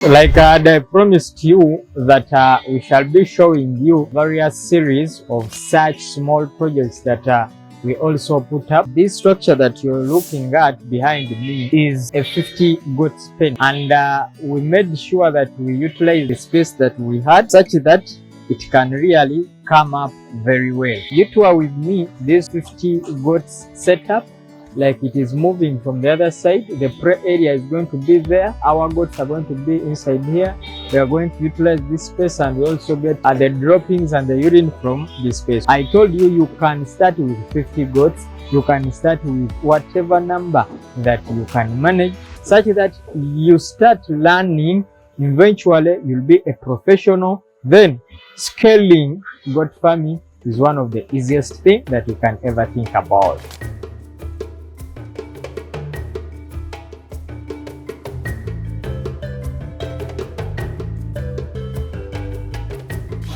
Like I promised you that we shall be showing you various series of such small projects that we also put up. This structure that you're looking at behind me is a 50 goats pen, and we made sure that we utilize the space that we had such that it can really come up very well. You two are with me. This 50 goats setup, like it is moving from the other side. The prey area is going to be there. Our goats are going to be inside here. We are going to utilize this space, and we also get the droppings and the urine from this space. I told you you can start with 50 goats. You can start with whatever number that you can manage, such that you start learning. Eventually you'll be a professional. Then scaling goat farming is one of the easiest things that you can ever think about.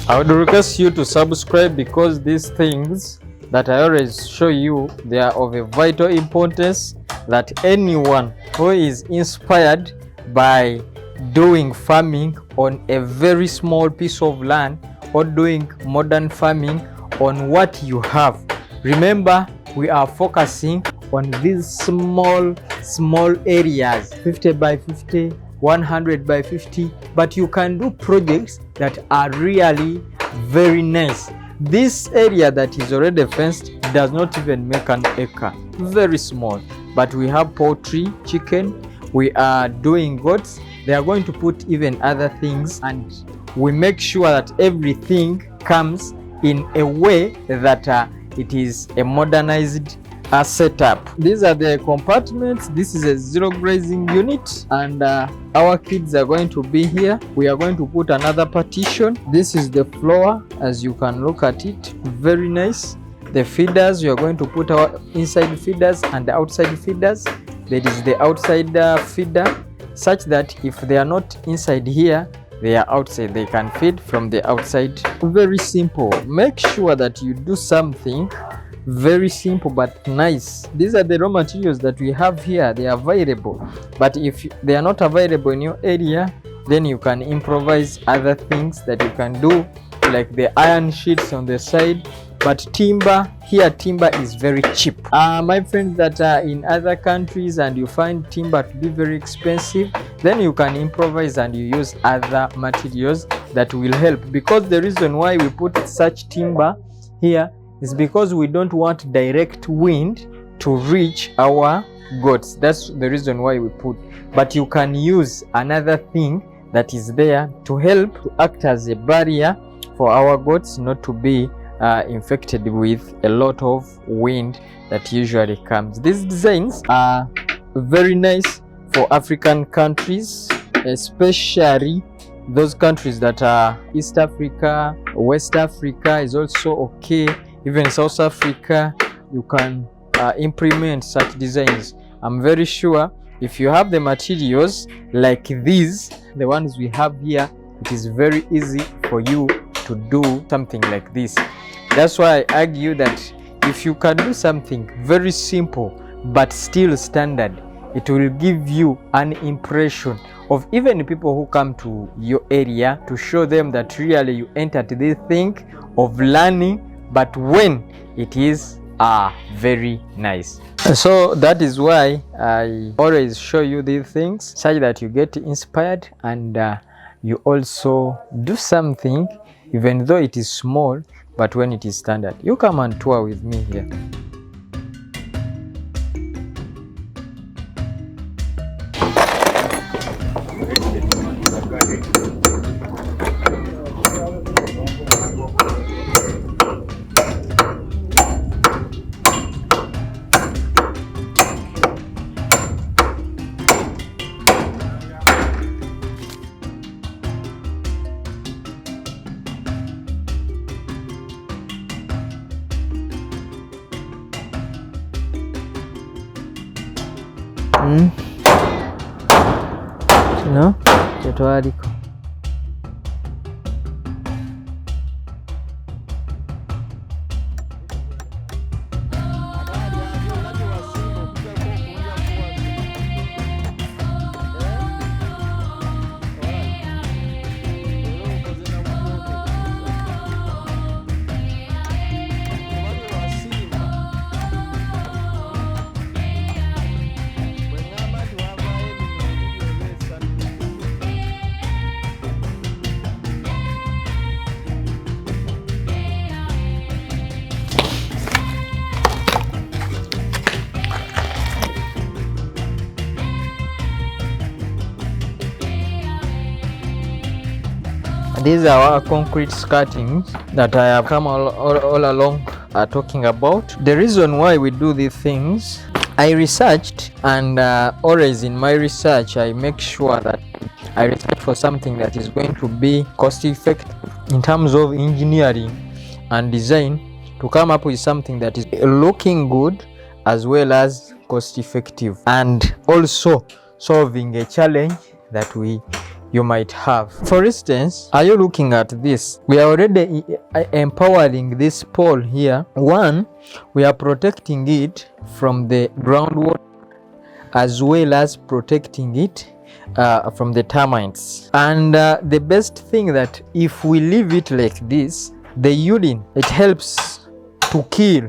I would request you to subscribe, because these things that I always show you, they are of a vital importance, that anyone who is inspired by doing farming on a very small piece of land or doing modern farming on what you have. Remember, we are focusing on these small areas, 50 by 50, 100 by 50, but you can do projects that are really very nice. This area that is already fenced does not even make an acre, very small. But we have poultry, chicken, we are doing goats. They are going to put even other things, and we make sure that everything comes in a way that it is a modernized setup. These are the compartments. This is a zero grazing unit, and our kids are going to be here. We are going to put another partition. This is the floor, as you can look at it, very nice. The feeders, we are going to put our inside feeders and the outside feeders. There is the outside feeder, such that if they are not inside here, they are outside. They can feed from the outside. Very simple. Make sure that you do something very simple but nice. These are the raw materials that we have here. They are available, but if they are not available in your area, then you can improvise other things that you can do, like the iron sheets on the side. But timber here, timber is very cheap. My friends that are in other countries and you find timber to be very expensive, then you can improvise and you use other materials that will help. Because the reason why we put such timber here is because we don't want direct wind to reach our goats. That's the reason why we put. But you can use another thing that is there to help to act as a barrier for our goats not to be infected with a lot of wind that usually comes. These designs are very nice for African countries, especially those countries that are East Africa. West Africa is also okay. Even South Africa, you can implement such designs. I'm very sure if you have the materials like these, the ones we have here, it is very easy for you to do something like this. That's why I argue that if you can do something very simple but still standard, it will give you an impression of even people who come to your area, to show them that really you entered this thing of learning, but when it is very nice. So that is why I always show you these things, such that you get inspired and you also do something, even though it is small, but when it is standard. You come and tour with me here. No? Tetwaliko. These are our concrete skirtings that I have come all along talking about. The reason why we do these things, I researched, and always in my research I make sure that I research for something that is going to be cost effective in terms of engineering and design, to come up with something that is looking good as well as cost effective, and also solving a challenge that you might have. For instance, are you looking at this? We are already empowering this pole here. One, we are protecting it from the groundwater as well as protecting it from the termites. And the best thing that if we leave it like this, the urine, it helps to kill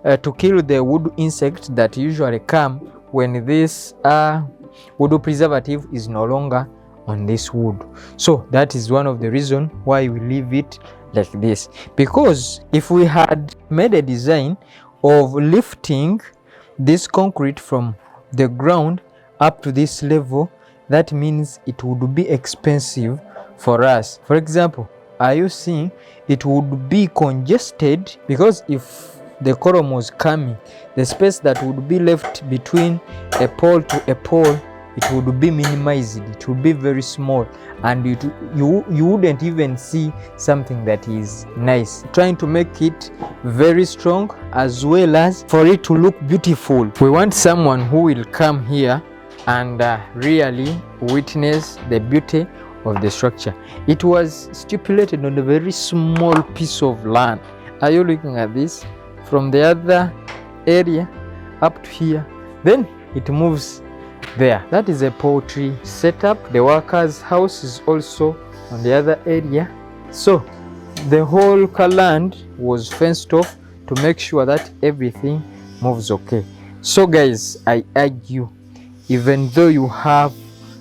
the wood insects that usually come when this wood preservative is no longer on this wood. So that is one of the reasons why we leave it like this, because if we had made a design of lifting this concrete from the ground up to this level, that means it would be expensive for us. For example, are you seeing it would be congested, because if the column was coming, the space that would be left between a pole to a pole, it would be minimized, it would be very small, and you wouldn't even see something that is nice. Trying to make it very strong as well as for it to look beautiful. We want someone who will come here and really witness the beauty of the structure. It was stipulated on a very small piece of land. Are you looking at this? From the other area up to here, then it moves there. That is a poultry setup. The workers' house is also on the other area. So the whole land was fenced off to make sure that everything moves okay. So guys, I urge you, even though you have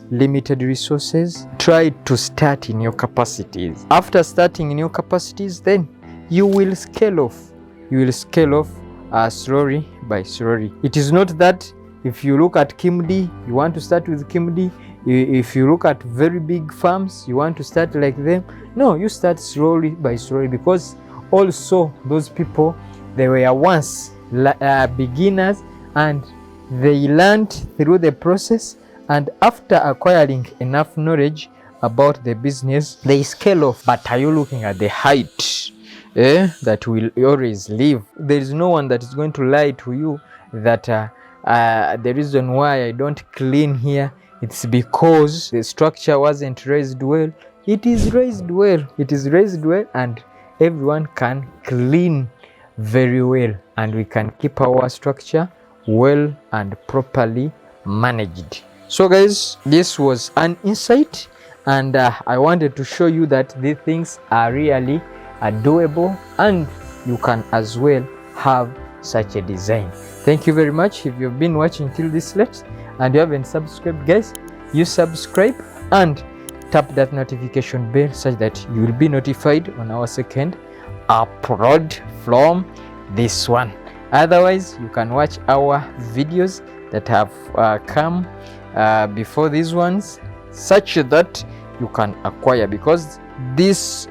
limited resources, try to start in your capacities. After starting in your capacities, then you will scale off. You will scale off slowly by slowly. It is not that if you look at Kimdi, you want to start with Kimdi. If you look at very big farms, you want to start like them. No, you start slowly by slowly, because also those people, they were once beginners, and they learned through the process, and after acquiring enough knowledge about the business, they scale off. But are you looking at the height that will always live? There is no one that is going to lie to you that the reason why I don't clean here, it's because the structure wasn't raised well. It is raised well. It is raised well, and everyone can clean very well, and we can keep our structure well and properly managed. So guys, this was an insight, and I wanted to show you that these things are really doable, and you can as well have such a design. Thank you very much. If you've been watching till this late and you haven't subscribed, guys, you subscribe and tap that notification bell such that you will be notified on our second upload from this one. Otherwise, you can watch our videos that have come before these ones, such that you can acquire, because this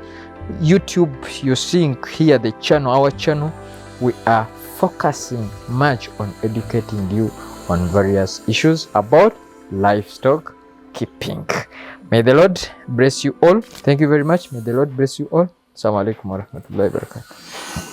YouTube you're seeing here, the channel, our channel, we are focusing much on educating you on various issues about livestock keeping. May the Lord bless you all. Thank you very much. May the Lord bless you all. Assalamu alaikum warahmatullahi wabarakatuh.